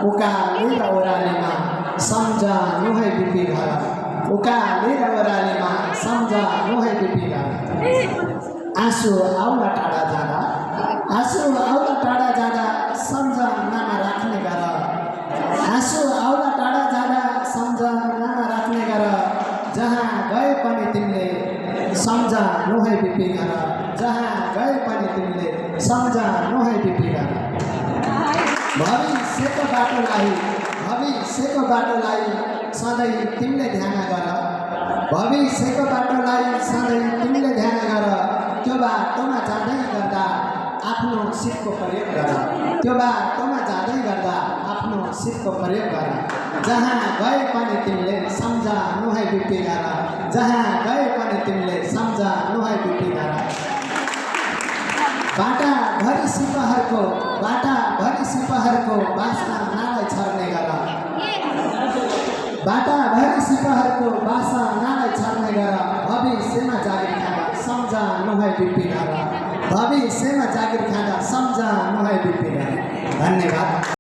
उकालेर ओह्रालेमा सम्झा नुहाई बिपी घर उकालेर ओह्रालेमा सम्झा नुहाई बिपी घर आँसु आउला टाढा जाँदा आँसु आउला टाढा जाँदा सम्झनामा राख्ने गर आँसु आउला टाढा जाँदा सम्झनामा राख्ने गर जहाँ गए पनि तिमीले सम्झा नुहाई बिपी घर जहाँ गए पनि तिमीले सम्झा नुहाई बिपी घर भविष्यको बाटोलाई सधैँ तिमीले ध्यान गर भविष्यको बाटोलाई सधैँ तिमीले ध्यान गर त्यो बाटोमा जाँदै गर्दा आफ्नो सिपको प्रयोग गर त्यो बाटोमा जाँदै गर्दा आफ्नो सिपको प्रयोग गर जहाँ गए पनि तिमीले सम्झा नुहाई बिपी गर जहाँ गए पनि तिमीले सम्झा नुहाई बिपी गर बाटाभरि सिपहरको बास्ना नालाई छर्ने गर बाटाभरि सिपहरको बासा नालाई छर्ने गर भविष्यमा जागिर खाँदा सम्झा नुहाई बिपी गर भविष्यमा जागिर खाँदा सम्झा नुहाई बिपी गर। धन्यवाद।